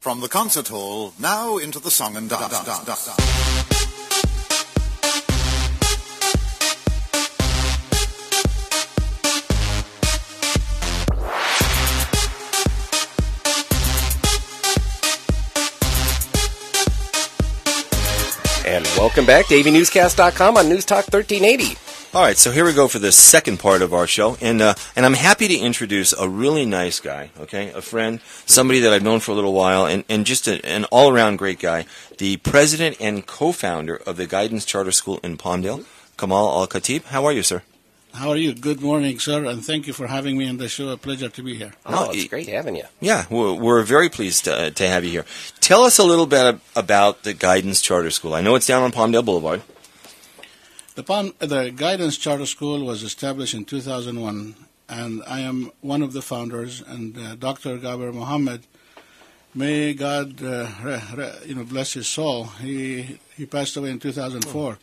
From the concert hall, now into the song and dance. And welcome back to Avnewscast.com on News Talk 1380. All right, so here we go for the second part of our show, and I'm happy to introduce a really nice guy, okay, a friend, somebody that I've known for a little while, and just an all-around great guy, the president and co-founder of the Guidance Charter School in Palmdale, Kamal Al-Khatib. How are you, sir? How are you? Good morning, sir, and thank you for having me on the show. A pleasure to be here. Oh, it's great having you. Yeah, we're very pleased to have you here. Tell us a little bit about the Guidance Charter School. I know it's down on Palmdale Boulevard. The Guidance Charter School was established in 2001, and I am one of the founders. And Dr. Gaber Mohammed, may God bless his soul. He passed away in 2004.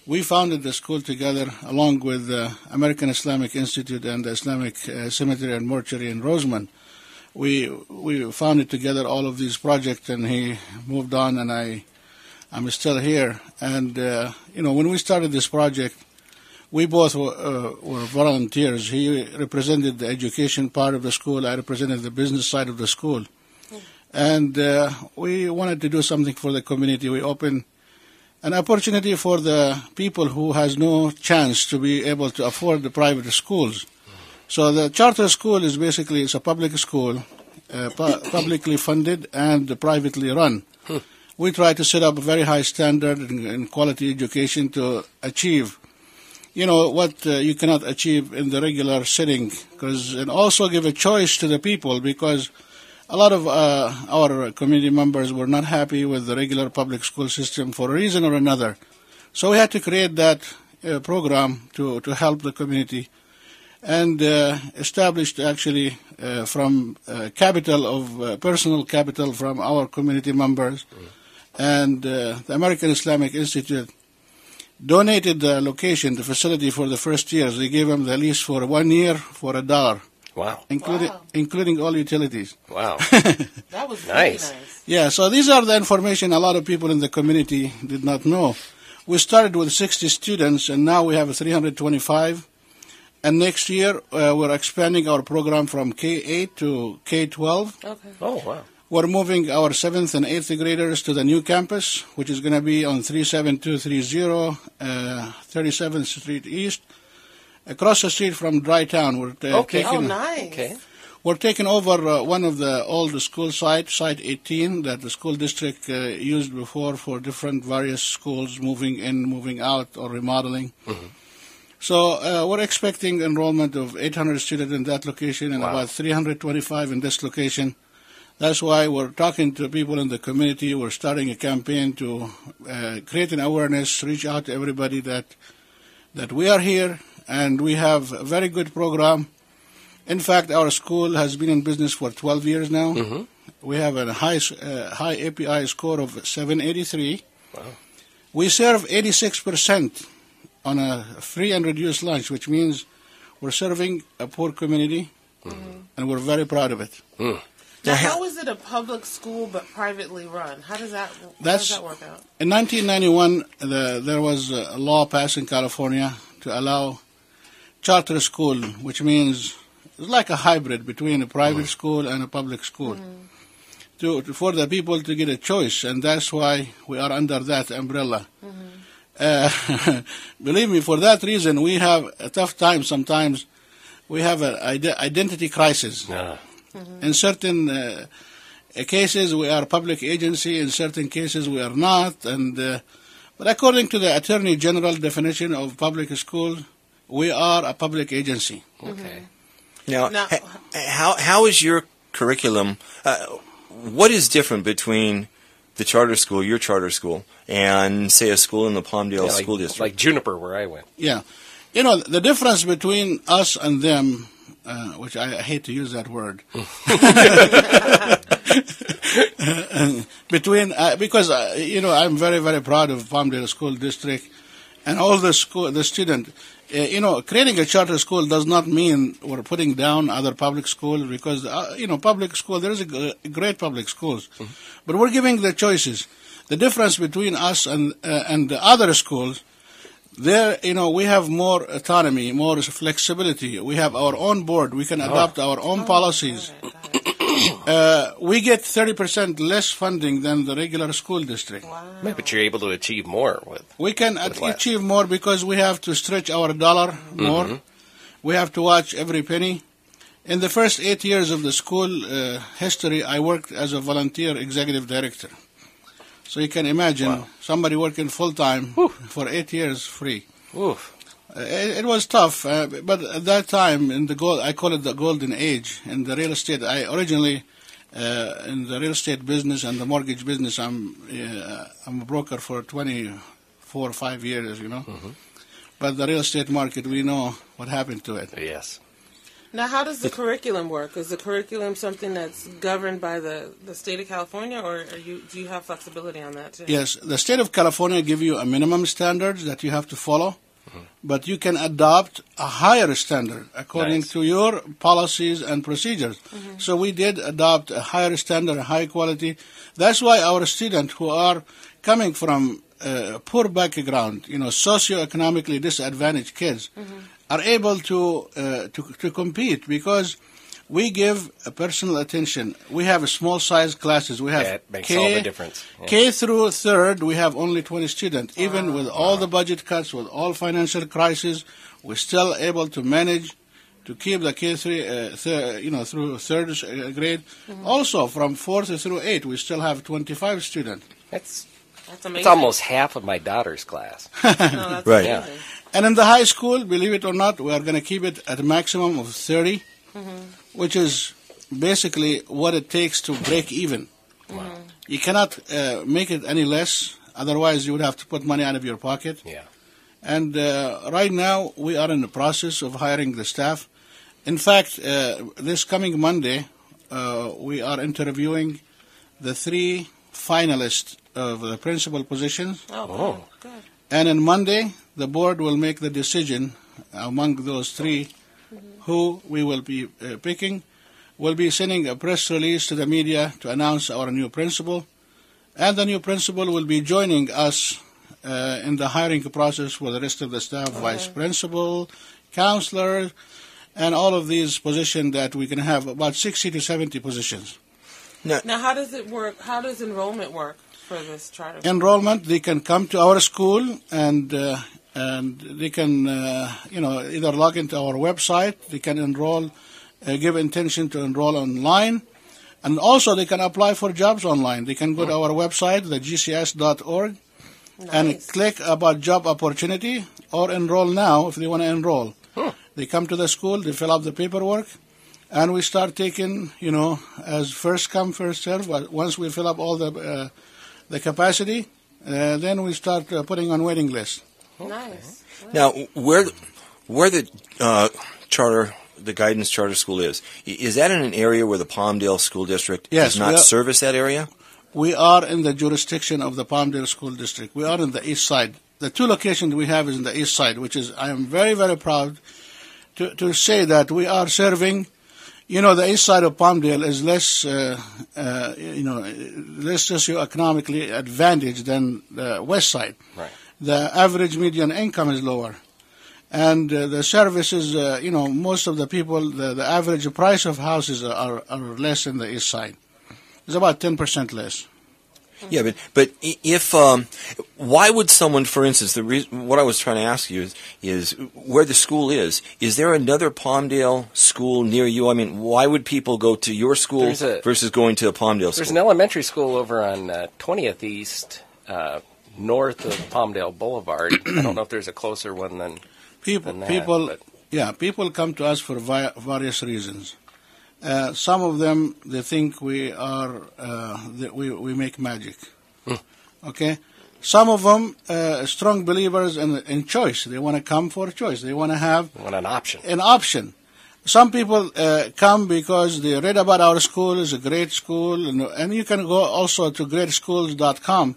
We founded the school together along with the American Islamic Institute and the Islamic Cemetery and Mortuary in Roseman. We founded together all of these projects, and he moved on, and I'm still here. And, when we started this project, we both were volunteers. He represented the education part of the school. I represented the business side of the school. And we wanted to do something for the community. We opened an opportunity for the people who has no chance to be able to afford the private schools. So the charter school is basically it's a public school, publicly funded and privately run. We try to set up a very high standard in quality education to achieve, what you cannot achieve in the regular setting, and also give a choice to the people, because a lot of our community members were not happy with the regular public school system for a reason or another. So we had to create that program to help the community, and established actually from capital of personal capital from our community members. And the American Islamic Institute donated the location, the facility, for the first years. They gave them the lease for 1 year for $1. Wow. Including all utilities. Wow. That was really nice. Yeah, so these are the information a lot of people in the community did not know. We started with 60 students, and now we have 325. And next year, we're expanding our program from K-8 to K-12. Okay. Oh, wow. We're moving our 7th and 8th graders to the new campus, which is going to be on 37230 37th Street East, across the street from Dry Town. We're nice. Okay. We're taking over one of the old school sites, Site 18, that the school district used before for different various schools moving in, moving out, or remodeling. Mm-hmm. So we're expecting enrollment of 800 students in that location and about 325 in this location. That's why we're talking to people in the community. We're starting a campaign to create an awareness, reach out to everybody that we are here, and we have a very good program. In fact, our school has been in business for 12 years now. Mm-hmm. We have a high API score of 783. Wow. We serve 86% on a free and reduced lunch, which means we're serving a poor community, and we're very proud of it. Mm. Now, how is it a public school but privately run? How does that work out? In 1991, there was a law passed in California to allow charter school, which means it's like a hybrid between a private school and a public school, for the people to get a choice, and that's why we are under that umbrella. Believe me, for that reason, we have a tough time sometimes. We have an identity crisis. In certain cases, we are a public agency. In certain cases, we are not. But according to the Attorney General definition of public school, we are a public agency. Okay. Now, how is your curriculum? What is different between the charter school, your charter school, and say a school in the Palmdale School District? Like Juniper, where I went. Yeah. The difference between us and them, which I hate to use that word, because I'm very, very proud of Palmdale School District and all the student. creating a charter school does not mean we're putting down other public schools because, public school, there is a great public schools. Mm-hmm. But we're giving the choices. The difference between us and the other schools, there, we have more autonomy, more flexibility. We have our own board. We can adopt our own policies. We get 30% less funding than the regular school district. Wow. But you're able to achieve more with. We can achieve more because we have to stretch our dollar more. Mm-hmm. We have to watch every penny. In the first 8 years of the school history, I worked as a volunteer executive director. So you can imagine somebody working full-time for 8 years free. It was tough, but at that time, I call it the golden age in the real estate. I originally, in the real estate business and the mortgage business, I'm a broker for 24 or 5 years, Mm-hmm. But the real estate market, we know what happened to it. Yes. Now, how does the curriculum work? Is the curriculum something that's governed by the state of California, or do you have flexibility on that too? Yes, the state of California give you a minimum standards that you have to follow, but you can adopt a higher standard according to your policies and procedures. Mm-hmm. So we did adopt a higher standard, a high quality. That's why our students who are coming from poor background, socioeconomically disadvantaged kids, are able to compete because we give personal attention. We have small size classes. We have that makes all the difference. Yeah. K through third, we have only 20 students. Even with all the budget cuts, with all financial crisis, we're still able to manage to keep the K3, through third grade. Mm-hmm. Also, from fourth through eighth, we still have 25 students. That's amazing. It's almost half of my daughter's class. That's right. Amazing. And in the high school, believe it or not, we are going to keep it at a maximum of 30, which is basically what it takes to break even. Wow. You cannot make it any less, otherwise you would have to put money out of your pocket. Yeah. And right now, we are in the process of hiring the staff. In fact, this coming Monday, we are interviewing the 3 finalists of the principal positions. Oh, good. And on Monday, the board will make the decision among those 3 who we will be picking. We'll be sending a press release to the media to announce our new principal. And the new principal will be joining us in the hiring process for the rest of the staff, vice principal, counselor, and all of these positions that we can have, about 60 to 70 positions. Now, how does it work? How does enrollment work for this charter? Enrollment, they can come to our school and they can, either log into our website. They can enroll, give intention to enroll online. And also they can apply for jobs online. They can go to our website, thegcs.org, and click about job opportunity or enroll now if they want to enroll. They come to the school, they fill out the paperwork, and we start taking, as first come, first serve. Once we fill up all the capacity, then we start putting on waiting list. Nice. Now, where the the guidance charter school is that in an area where the Palmdale School District does not service that area? We are in the jurisdiction of the Palmdale School District. We are in the east side. The 2 locations we have is in the east side, which is, I am very, very proud to say that we are serving. The east side of Palmdale is less, less socioeconomically advantaged than the west side. Right. The average median income is lower. And the services, most of the people, the average price of houses are less in the east side. It's about 10% less. Yeah, but if why would someone, for instance, what I was trying to ask you is where the school is there another Palmdale school near you? I mean, why would people go to your school versus going to a Palmdale school? There's an elementary school over on 20th East, north of Palmdale Boulevard. I don't know if there's a closer one than that. People come to us for various reasons. Some of them, they think we are we make magic. Okay, some of them strong believers in choice. They want to come for choice. They want to have an option. some people come because they read about our school. It's a great school, and you can go also to greatschools.com,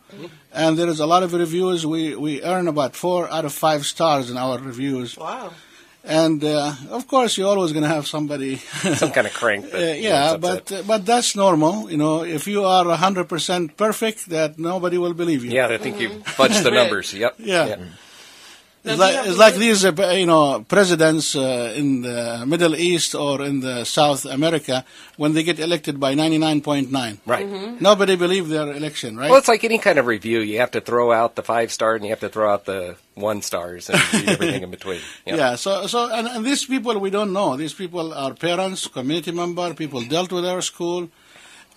and there is a lot of reviews. We earn about 4 out of 5 stars in our reviews. Wow. And of course, you're always going to have somebody, some kind of crank. But that's normal. If you are 100% perfect, that nobody will believe you. Yeah, I think you fudged the numbers. Yep. Yeah. It's like these, presidents in the Middle East or in the South America when they get elected by 99.9. Right. Nobody believes their election, right? Well, it's like any kind of review. You have to throw out the 5-star and you have to throw out the 1 stars and read everything in between. Yep. Yeah. So these people we don't know. These people are parents, community member, people dealt with our school.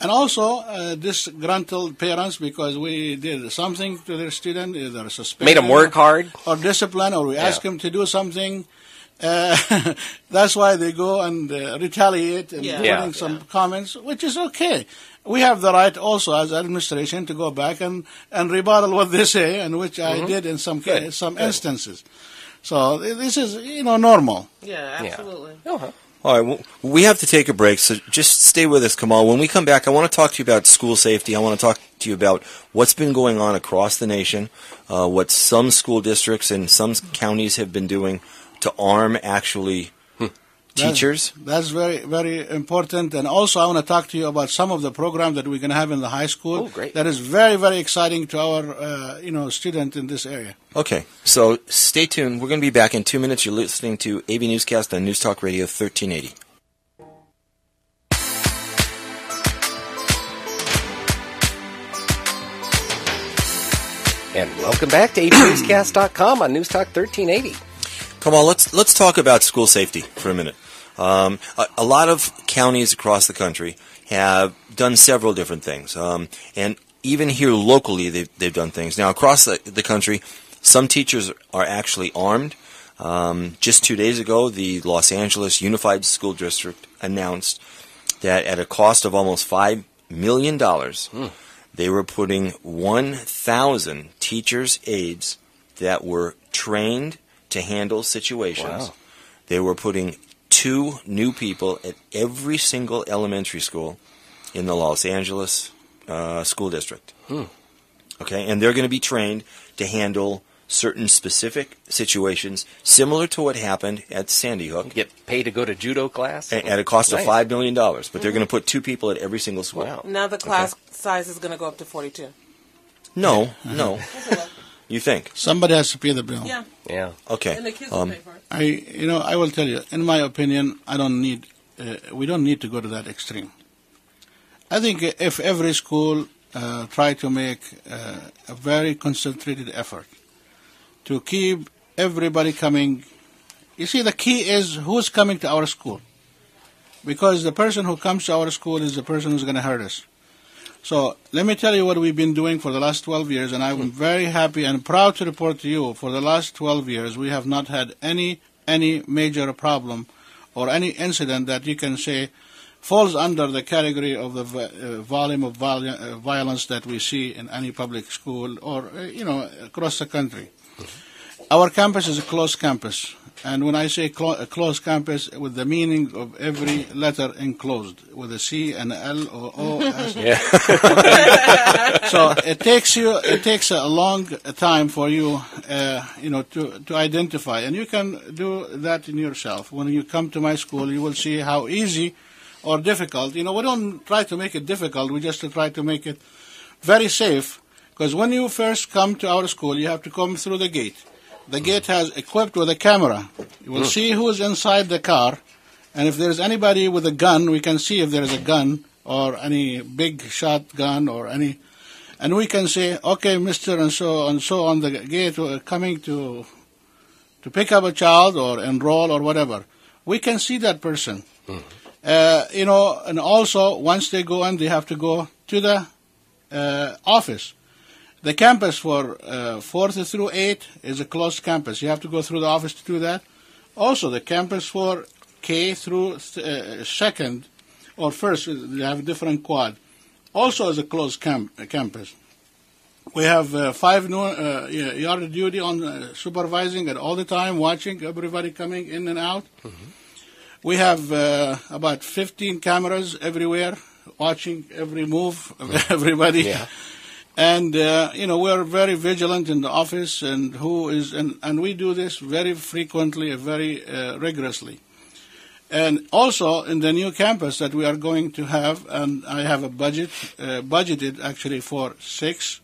And also disgruntled parents because we did something to their student, either suspended, made them work hard, or discipline, or we asked them to do something. That's why they go and retaliate and putting some comments, which is okay. We have the right also as administration to go back and rebuttal what they say, and which I did in some instances. So this is normal. Yeah, absolutely. Uh-huh. All right, we have to take a break, so just stay with us, Kamal. When we come back, I want to talk to you about school safety. I want to talk to you about what's been going on across the nation, what some school districts and some counties have been doing to arm actually teachers. That's very, very important. And also I want to talk to you about some of the programs that we're going to have in the high school. Oh, great. That is very, very exciting to our student in this area. Okay, so stay tuned. We're going to be back in 2 minutes. You're listening to AV Newscast on News Talk Radio 1380. And welcome back to avnewscast.com on News Talk 1380. Kamal, let's talk about school safety for a minute. A lot of counties across the country have done several different things, and even here locally they've done things. Now, across the country, some teachers are actually armed. Just 2 days ago, the Los Angeles Unified School District announced that at a cost of almost $5 million, they were putting 1,000 teachers' aides that were trained to handle situations. Wow. They were putting 2 new people at every single elementary school in the Los Angeles school district. Okay, and they're going to be trained to handle certain specific situations similar to what happened at Sandy Hook. Get paid to go to judo class? At a cost of $5 million. But they're going to put 2 people at every single school. Wow. Now the class size is going to go up to 42. No. You think? Somebody has to pay the bill. Yeah. Okay. And the kids will pay for it. I will tell you, in my opinion, we don't need to go to that extreme. I think if every school try to make a very concentrated effort to keep everybody coming. You see, the key is who's coming to our school. Because the person who comes to our school is the person who's going to hurt us. So let me tell you what we've been doing for the last 12 years, and I'm very happy and proud to report to you for the last 12 years we have not had any major problem or any incident that you can say falls under the category of the volume of violence that we see in any public school or, across the country. Our campus is a closed campus, and when I say a closed campus, with the meaning of every letter enclosed, with a C and a L or O. So it takes a long time for you, to identify, and you can do that in yourself. When you come to my school, you will see how easy or difficult. We don't try to make it difficult. We just try to make it very safe. Because when you first come to our school, you have to come through the gate. The gate has equipped with a camera. You will see who's inside the car, and if there's anybody with a gun, we can see if there is a gun or any big shotgun or any, and we can say, okay, Mr. and so on the gate coming to pick up a child or enroll or whatever. We can see that person. And also once they go in, they have to go to the office. The campus for 4th through 8 is a closed campus. You have to go through the office to do that. Also, the campus for K through 2nd or 1st, they have a different quad. Also is a closed campus. We have 5 yard duty on supervising at all the time, watching everybody coming in and out. We have about 15 cameras everywhere, watching every move of everybody. Yeah. And, we're very vigilant in the office, and we do this very frequently, very rigorously. And also in the new campus that we are going to have, and I have a budgeted actually for 6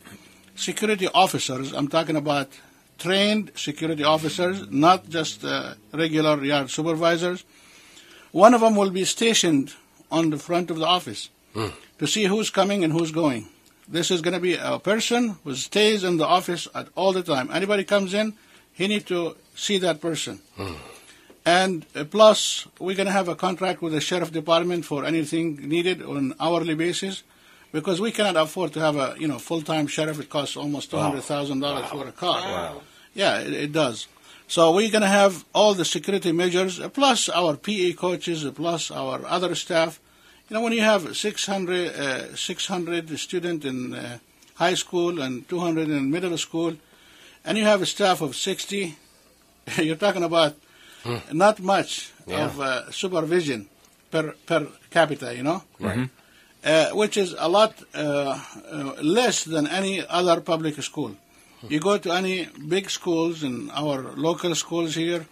security officers. I'm talking about trained security officers, not just regular yard supervisors. One of them will be stationed on the front of the office to see who's coming and who's going. This is going to be a person who stays in the office at all the time. Anybody comes in, he needs to see that person. And plus, we're going to have a contract with the sheriff department for anything needed on an hourly basis, because we cannot afford to have a full-time sheriff. It costs almost $200,000 for a car. Wow. Yeah, it does. So we're going to have all the security measures, plus our PE coaches, plus our other staff. When you have 600 students in high school and 200 in middle school, and you have a staff of 60, you're talking about not much of supervision per capita, which is a lot less than any other public school. You go to any big schools in our local schools here,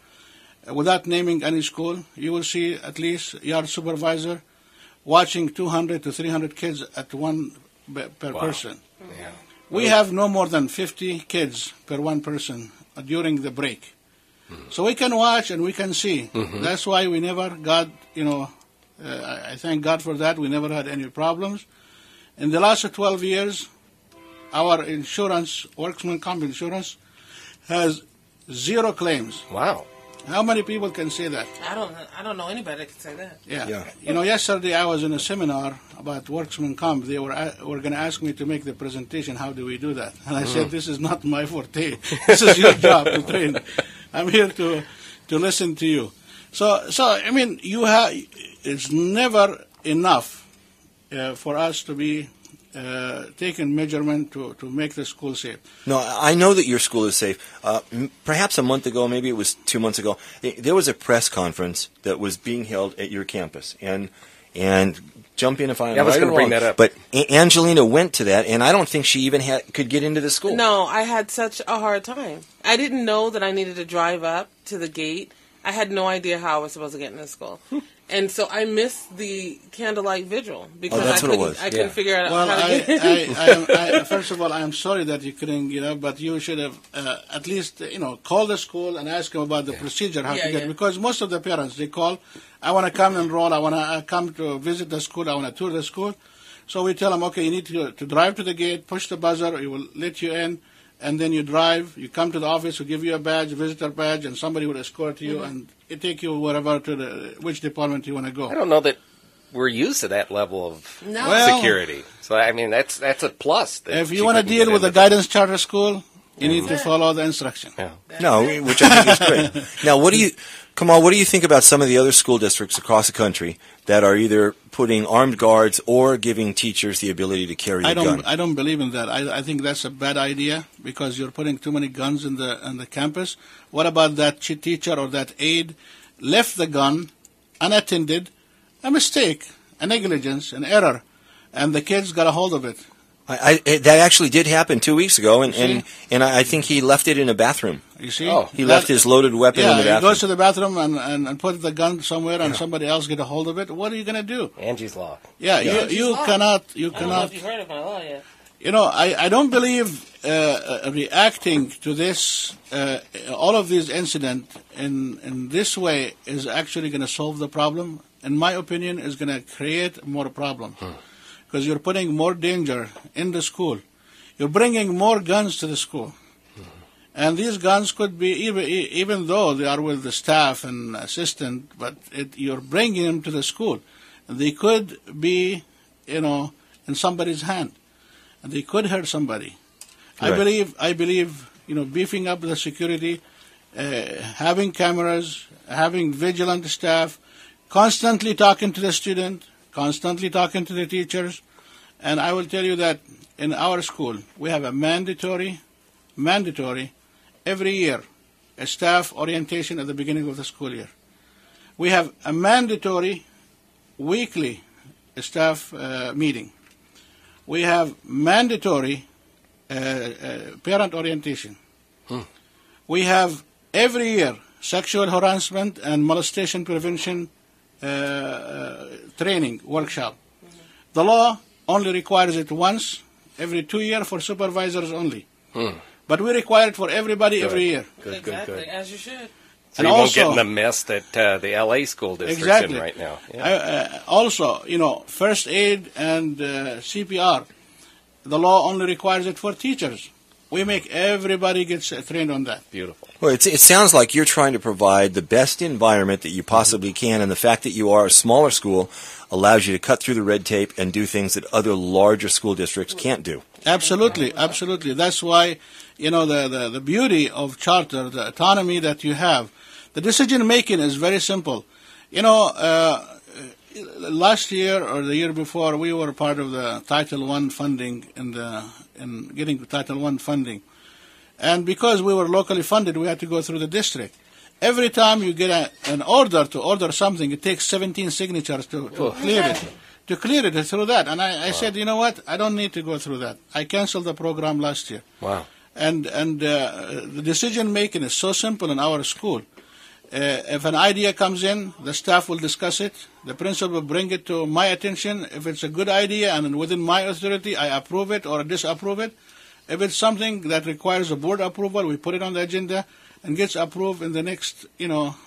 without naming any school, you will see at least yard supervisor watching 200 to 300 kids at one per person. Yeah. We have no more than 50 kids per one person during the break. So we can watch and we can see. That's why we never got, I thank God for that. We never had any problems. In the last 12 years, our insurance, workman comp insurance, has 0 claims. Wow. How many people can say that? I don't know anybody that can say that. Yeah. Yesterday I was in a seminar about workman comp. They were going to ask me to make the presentation. How do we do that? And I said, this is not my forte. This is your job to train. I'm here to listen to you. So it's never enough for us to be taking measurement to make the school safe. No, I know that your school is safe. Perhaps a month ago, maybe it was 2 months ago, there was a press conference that was being held at your campus. And jump in if I'm right or wrong. I was going to bring that up. But Angelina went to that, and I don't think she even could get into the school. No, I had such a hard time. I didn't know that I needed to drive up to the gate. I had no idea how I was supposed to get into school. And so I missed the candlelight vigil because I couldn't figure out how to get in. First of all, I am sorry that you couldn't, but you should have at least, call the school and ask them about the procedure, how to get, because most of the parents, they call, I want to come enroll, I want to come to visit the school, I want to tour the school. So we tell them, okay, you need to drive to the gate, push the buzzer, it will let you in, and then you drive, you come to the office, we'll give you a badge, a visitor badge, and somebody will escort you, and it take you wherever to which department you want to go. I don't know that we're used to that level of security. So, that's a plus. If you want to deal with a guidance charter school, you need to follow the instruction. Yeah. No, which I think is great. Now, Kamal, what do you think about some of the other school districts across the country that are either putting armed guards or giving teachers the ability to carry a gun? I don't believe in that. I think that's a bad idea because you're putting too many guns in the campus. What about that teacher or that aide left the gun unattended, a mistake, a negligence, an error, and the kids got a hold of it? That actually did happen 2 weeks ago, and I think he left it in a bathroom. You see? He left his loaded weapon in the bathroom. He goes to the bathroom and put the gun somewhere, and somebody else get a hold of it. What are you going to do? Angie's Law. Yeah, you cannot. I don't know if you heard of my law yet. I don't believe reacting to this, all of these incidents in this way is actually going to solve the problem. In my opinion, is going to create more problems. Because you're putting more danger in the school. You're bringing more guns to the school. And these guns could be, even though they are with the staff and assistant, but you're bringing them to the school. And they could be, in somebody's hand. And they could hurt somebody. Right. I believe, beefing up the security, having cameras, having vigilant staff, constantly talking to the student, constantly talking to the teachers. And I will tell you that in our school, we have a mandatory, every year, a staff orientation at the beginning of the school year. We have a mandatory weekly staff meeting. We have mandatory parent orientation. We have every year sexual harassment and molestation prevention training workshop. The law only requires it once every 2 years for supervisors only. But we require it for everybody every year. Good. As you should. So you won't get in the mess that the LA school district's in right now. Yeah. Also, first aid and CPR, the law only requires it for teachers. We make everybody gets trained on that. Beautiful. Well, it sounds like you're trying to provide the best environment that you possibly can, and the fact that you are a smaller school allows you to cut through the red tape and do things that other larger school districts can't do. Absolutely. That's why, the beauty of charter, the autonomy that you have. The decision making is very simple. Last year or the year before, we were part of the Title I funding in getting the Title I funding. And because we were locally funded, we had to go through the district. Every time you get an order to order something, it takes 17 signatures to clear it. To clear it through that. And I said, you know what? I don't need to go through that. I canceled the program last year. Wow. And the decision making is so simple in our school. If an idea comes in, the staff will discuss it. The principal will bring it to my attention. If it's a good idea and within my authority, I approve it or disapprove it. If it's something that requires a board approval, we put it on the agenda and gets approved in the next,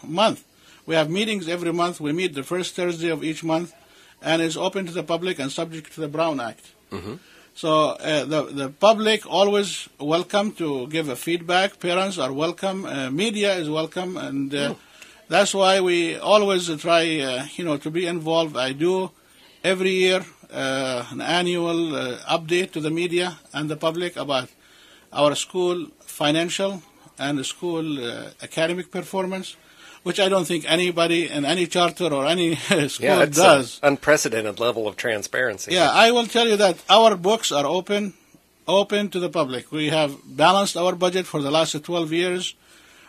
month. We have meetings every month. We meet the first Thursday of each month, and it's open to the public and subject to the Brown Act. Mm-hmm. So the public always welcome to give a feedback. Parents are welcome. Media is welcome, and that's why we always try, to be involved. I do every year an annual update to the media and the public about our school financial and school academic performance, which I don't think anybody in any charter or any school does. An unprecedented level of transparency. Yeah, I will tell you that our books are open to the public. We have balanced our budget for the last 12 years.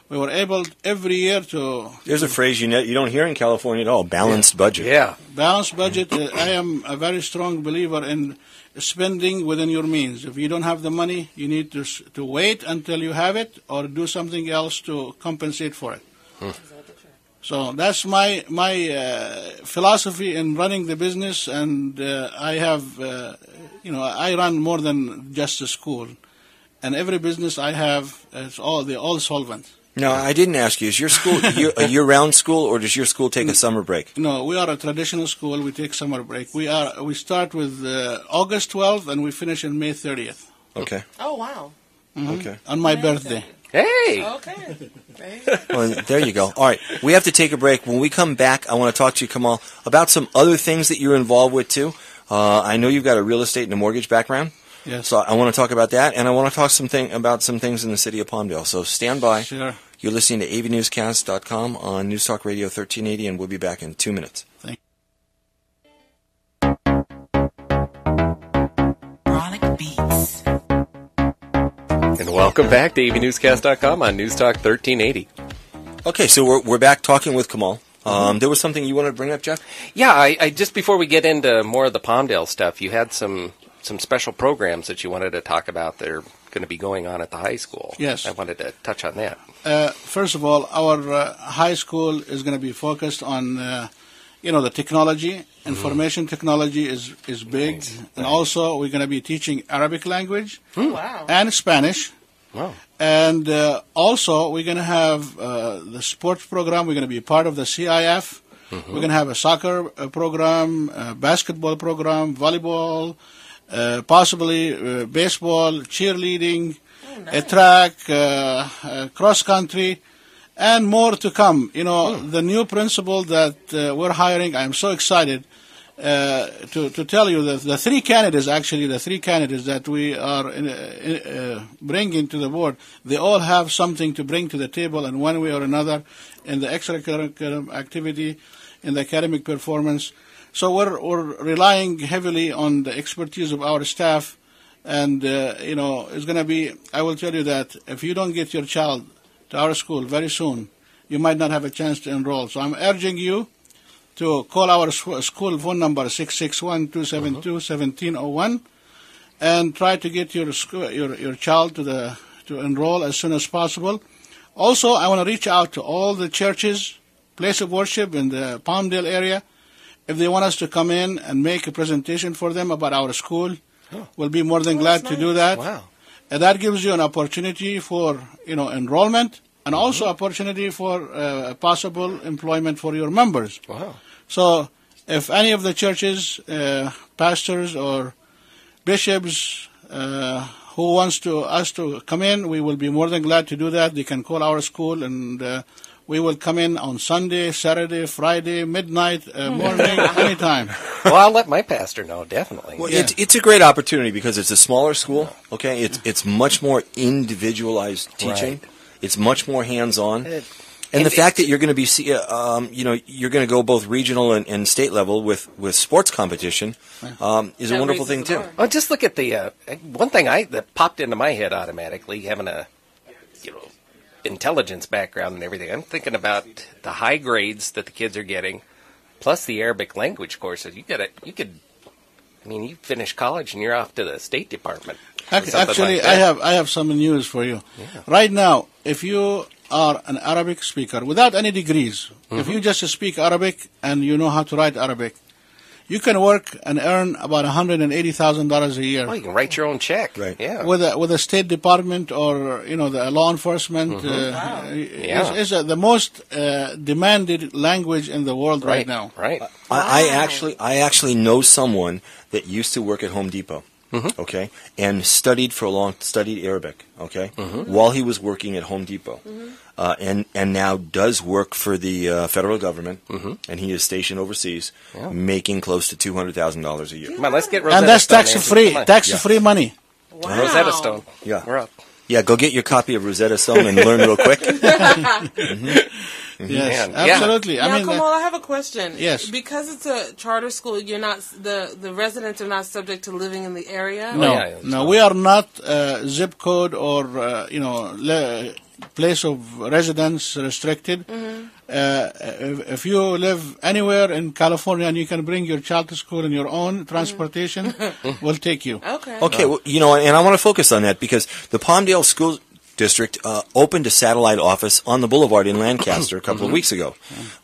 We were able every year to... There's a phrase you don't hear in California at all, balanced budget. Yeah. Balanced budget. I am a very strong believer in spending within your means. If you don't have the money, you need to wait until you have it or do something else to compensate for it. So that's my philosophy in running the business, and I have, I run more than just a school, and every business I have, they're all solvent. No, I didn't ask you. Is your school a year-round school, or does your school take a summer break? No, we are a traditional school. We take summer break. We start with August 12th, and we finish on May 30th. Okay. Oh, wow. Mm-hmm. Okay. On my birthday. Hey! Okay. Well, there you go. All right, we have to take a break. When we come back, I want to talk to you, Kamal, about some other things that you're involved with, too. I know you've got a real estate and a mortgage background. Yes. So I want to talk about that, and I want to talk about some things in the city of Palmdale. So stand by. Sure. You're listening to Avnewscast.com on News Talk Radio 1380, and we'll be back in 2 minutes. Thank Chronic Beats. And welcome back to Avnewscast.com on News Talk 1380. Okay, so we're back talking with Kamal. There was something you wanted to bring up, Jeff? Yeah, I just before we get into more of the Palmdale stuff, you had some special programs that you wanted to talk about that are going to be going on at the high school. Yes. I wanted to touch on that. First of all, our high school is going to be focused on, the technology. Information technology is big. Right. And also we're going to be teaching Arabic language and Spanish. Wow. And also we're going to have the sports program. We're going to be part of the CIF. Mm-hmm. We're going to have a soccer program, a basketball program, volleyball, possibly baseball, cheerleading, a track, cross country, and more to come. The new principal that we're hiring, I'm so excited to tell you that the three candidates that we are bringing to the board, they all have something to bring to the table in one way or another in the extracurricular activity, in the academic performance. So we're relying heavily on the expertise of our staff, and it's going to be. I will tell you that if you don't get your child to our school very soon, you might not have a chance to enroll. So I'm urging you to call our school phone number 661-272-1701 and try to get your child to enroll as soon as possible. Also, I want to reach out to all the churches, place of worship in the Palmdale area. If they want us to come in and make a presentation for them about our school, we'll be more than glad to do that. Wow. And that gives you an opportunity for enrollment and also opportunity for possible employment for your members. Wow. So if any of the churches, pastors or bishops who wants us to come in, we will be more than glad to do that. They can call our school, and we will come in on Sunday, Saturday, Friday, midnight, morning, anytime. Well, I'll let my pastor know, definitely. Well, it's a great opportunity because it's a smaller school. Okay, it's much more individualized teaching. Right. It's much more hands-on. And the fact that you're going to be, you're going to go both regional and state level with sports competition is a wonderful thing too. Oh, just look at the one thing that popped into my head automatically, having a intelligence background and everything. I'm thinking about the high grades that the kids are getting, plus the Arabic language courses. You finish college and you're off to the State Department. Actually, like I have some news for you. Yeah. Right now, if you are an Arabic speaker without any degrees, if you just speak Arabic and you know how to write Arabic, you can work and earn about $180,000 a year. Oh, you can write your own check. Right. Yeah. With a State Department or the law enforcement. Is the most demanded language in the world right now. Right. I actually know someone that used to work at Home Depot. Okay, and studied Arabic. Okay, while he was working at Home Depot, and now does work for the federal government, and he is stationed overseas, making close to $200,000 a year. Come on, let's get Rosetta and that's Stone. tax-free money. Wow. Rosetta Stone. Yeah, we're up. Yeah, go get your copy of Rosetta Stone and learn real quick. Yes, absolutely. Now, Kamal, I have a question. Yes. Because it's a charter school, you're not the residents are not subject to living in the area. No, we are not zip code or place of residence restricted. If you live anywhere in California and you can bring your child to school in your own transportation, we'll take you. Okay, well, and I want to focus on that because the Palmdale School District opened a satellite office on the boulevard in Lancaster a couple of weeks ago.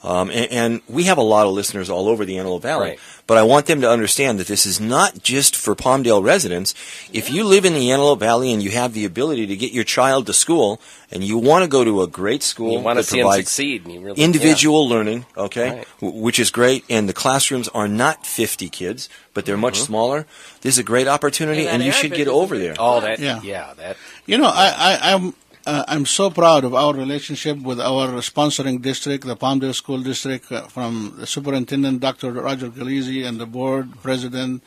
And we have a lot of listeners all over the Antelope Valley. Right. But I want them to understand that this is not just for Palmdale residents. If you live in the Antelope Valley and you have the ability to get your child to school and you want to go to a great school you want to that see them provides succeed, and you really, individual learning, okay, Right. Which is great, and the classrooms are not 50 kids, but they're much smaller. This is a great opportunity, and you should get over there. Oh, that, Yeah. that. I'm so proud of our relationship with our sponsoring district, the Palmdale School District, from the superintendent, Dr. Roger Galizzi, and the board president,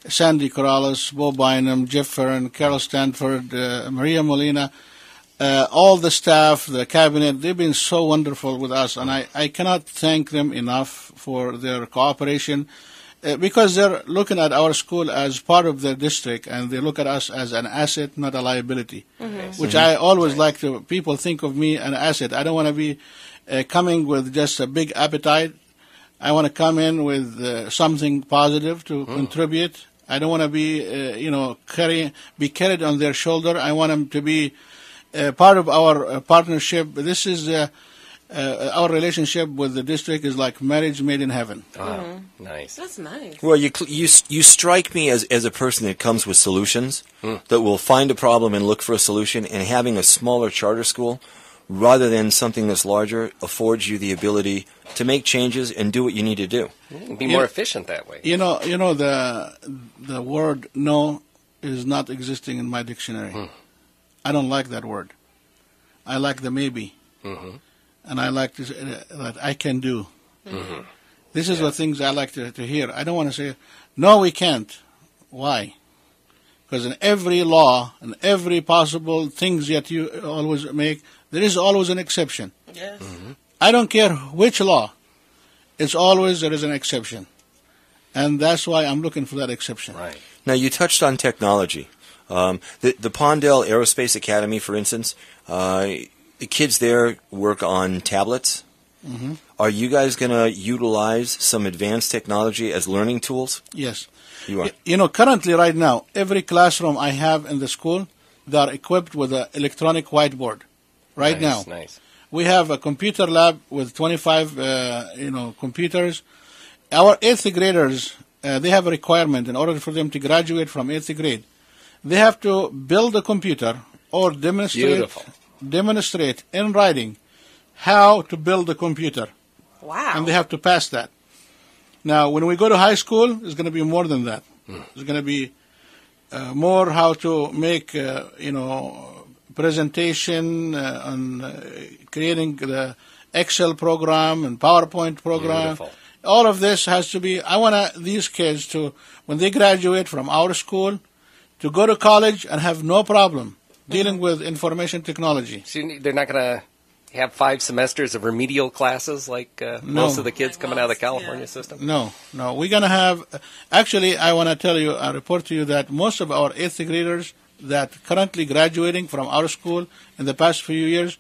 Sandy Corrales, Bo Bynum, Jeff Ferrin, Carol Stanford, Maria Molina, all the staff, the cabinet. They've been so wonderful with us, and I cannot thank them enough for their cooperation. Because they're looking at our school as part of their district, and they look at us as an asset, not a liability, which I always like to, people think of me an asset. I don't want to be coming with just a big appetite. I want to come in with something positive to contribute. I don't want to be, carried on their shoulder. I want them to be part of our partnership. This is our relationship with the district is like marriage made in heaven. Oh, nice. That's nice. Well, you strike me as a person that comes with solutions, that will find a problem and look for a solution, and having a smaller charter school rather than something that's larger affords you the ability to make changes and do what you need to do. Be more efficient that way. The word no is not existing in my dictionary. I don't like that word. I like the maybe. And I like to say that I can do. This is the things I like to hear. I don't want to say, no, we can't. Why? Because in every law and every possible things that you always make, there is always an exception. Yes. I don't care which law. It's always there is an exception. And that's why I'm looking for that exception. Right. Now, you touched on technology. The Palmdale Aerospace Academy, for instance, the kids there work on tablets. Mm-hmm. Are you guys going to utilize some advanced technology as learning tools? Yes. You are. You know, currently, right now, every classroom I have in the school, they are equipped with an electronic whiteboard. Right now. Nice. We have a computer lab with 25, computers. Our 8th graders, they have a requirement in order for them to graduate from 8th grade. They have to build a computer or demonstrate in writing how to build a computer. Wow. And they have to pass that. Now, when we go to high school, it's going to be more than that. It's going to be more how to make, presentation on creating the Excel program and PowerPoint program. Beautiful. All of this has to be, I want these kids to, when they graduate from our school, to go to college and have no problem dealing with information technology. So they're not going to have 5 semesters of remedial classes like most of the kids coming out of the California system? No. We're going to have, actually, I want to tell you, I report to you that most of our 8th graders that currently graduating from our school in the past few years,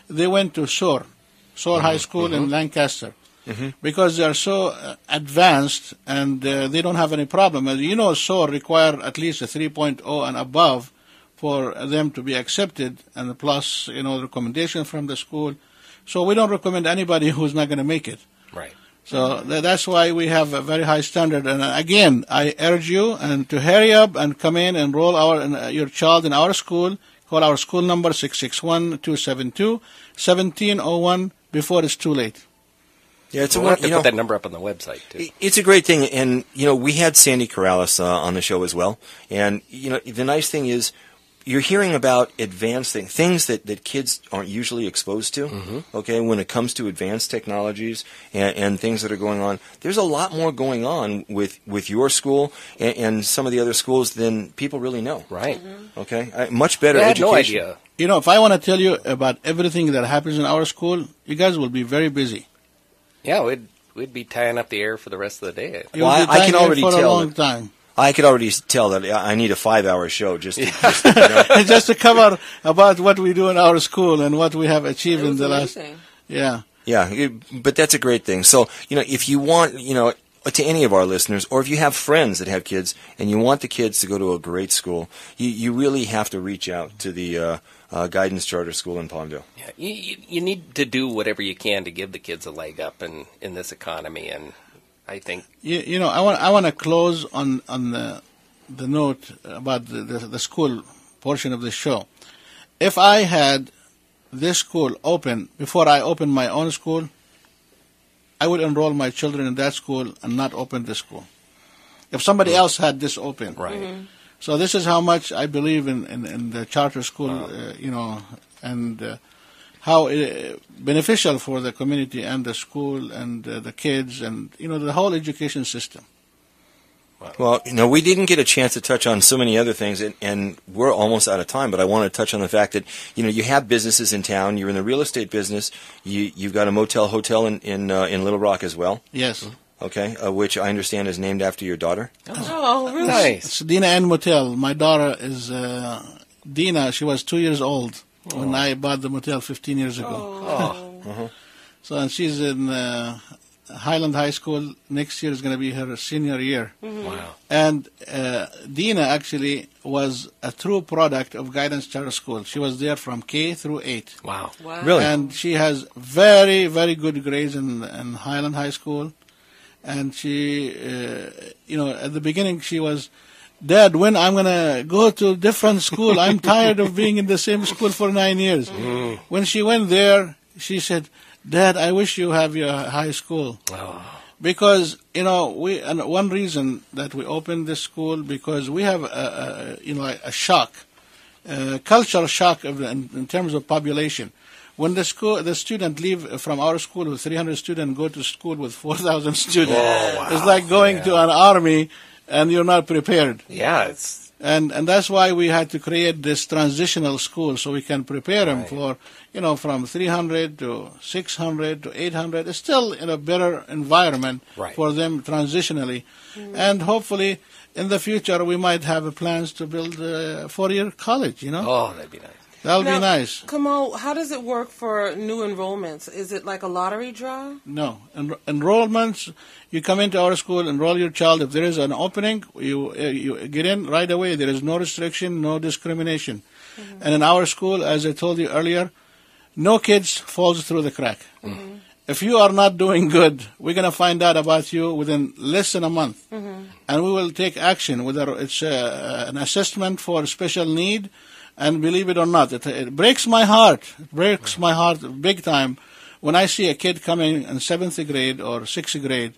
they went to SOAR High School in Lancaster. Because they are so advanced and they don't have any problem. As you know, SOAR require at least a 3.0 and above for them to be accepted, and plus, the recommendation from the school. So we don't recommend anybody who's not going to make it. Right. So that's why we have a very high standard. And again, I urge you to hurry up and come in and enroll your child in our school. Call our school number 661-272-1701 before it's too late. Yeah, we'll have to put that number up on the website, too. It's a great thing, and, we had Sandy Corrales on the show as well, and, the nice thing is you're hearing about advanced things that kids aren't usually exposed to, okay, when it comes to advanced technologies and things that are going on. There's a lot more going on with your school and some of the other schools than people really know. Right. Okay? Much better education. I had no idea. If I want to tell you about everything that happens in our school, you guys will be very busy. Yeah, we'd be tying up the air for the rest of the day. Well, I can already tell. A long time. I could already tell that I need a 5-hour show just to, just to cover about what we do in our school and what we have achieved in the last. Yeah. Yeah, but that's a great thing. So, if you want, to any of our listeners, or if you have friends that have kids and you want the kids to go to a great school, you really have to reach out to the Guidance Charter School in Palmdale. Yeah, you need to do whatever you can to give the kids a leg up in this economy, and I think I want to close on the note about the school portion of the show. If I had this school open before I opened my own school, I would enroll my children in that school and not open this school. If somebody else had this open, right. So this is how much I believe in the charter school, and how beneficial for the community and the school and the kids and, the whole education system. Well, we didn't get a chance to touch on so many other things, and we're almost out of time, but I want to touch on the fact that, you have businesses in town. You're in the real estate business. You've got a hotel in Little Rock as well. Yes. Okay, which I understand is named after your daughter. Oh, really? Nice. It's Dina Ann Motel. My daughter is Dina. She was 2 years old when I bought the motel 15 years ago. Oh. So, and she's in Highland High School. Next year is going to be her senior year. Wow. And Dina actually was a true product of Guidance Charter School. She was there from K through 8. Wow. Really? And she has very, very good grades in Highland High School. And she, at the beginning she was, Dad, when I'm going to go to a different school? I'm tired of being in the same school for 9 years. When she went there, she said, Dad, I wish you have your high school. Oh. Because, and one reason that we opened this school, because we have a shock, cultural shock in terms of population. When the student leave from our school with 300 students, go to school with 4,000 students. Oh, wow. It's like going to an army and you're not prepared. Yeah, and that's why we had to create this transitional school so we can prepare them for, from 300 to 600 to 800. It's still in a better environment for them transitionally. And hopefully in the future we might have plans to build a 4-year college, Oh, that'd be nice. That'll be nice. Kamal, how does it work for new enrollments? Is it like a lottery draw? No. Enrollments, you come into our school, enroll your child. If there is an opening, you get in right away. There is no restriction, no discrimination. Mm-hmm. And in our school, as I told you earlier, no kids falls through the crack. Mm-hmm. If you are not doing good, we're going to find out about you within less than a month. Mm-hmm. And we will take action, whether it's an assessment for special need. And believe it or not, it breaks my heart. It breaks my heart big time when I see a kid coming in 7th grade or 6th grade,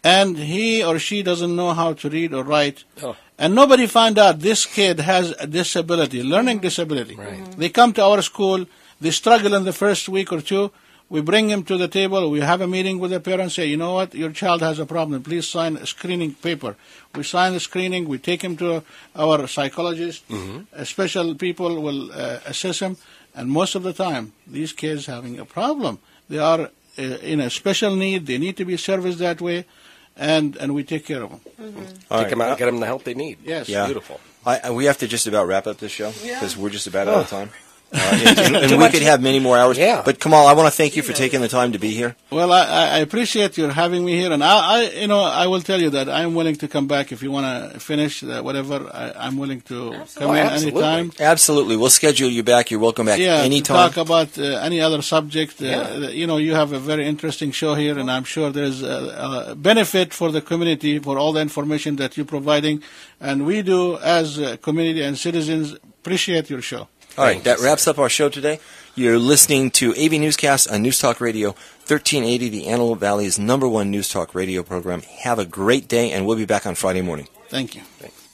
and he or she doesn't know how to read or write. Oh. And nobody found out this kid has a disability, learning disability. Right. Mm-hmm. They come to our school, they struggle in the first week or two. We bring him to the table. We have a meeting with the parents. Say, you know what? Your child has a problem. Please sign a screening paper. We sign the screening. We take him to our psychologist. Mm-hmm. Special people will assess him. And most of the time, these kids having a problem. They are in a special need. They need to be serviced that way, and we take care of them. Mm-hmm. Take them out, get them the help they need. Yes, yeah. Beautiful. We have to just about wrap up this show because we're just about out of time. And we could have many more hours. Yeah. But Kamal, I want to thank you for taking the time to be here. Well, I appreciate your having me here, and I will tell you that I'm willing to come back if you want to finish whatever. I'm willing to come in anytime. Absolutely, we'll schedule you back. You're welcome back anytime. To talk about any other subject. You have a very interesting show here, and I'm sure there's a benefit for the community for all the information that you're providing, and we do as a community and citizens appreciate your show. All right, that wraps up our show today. You're listening to AV Newscast on News Talk Radio 1380, the Antelope Valley's #1 news talk radio program. Have a great day, and we'll be back on Friday morning. Thank you. Thanks.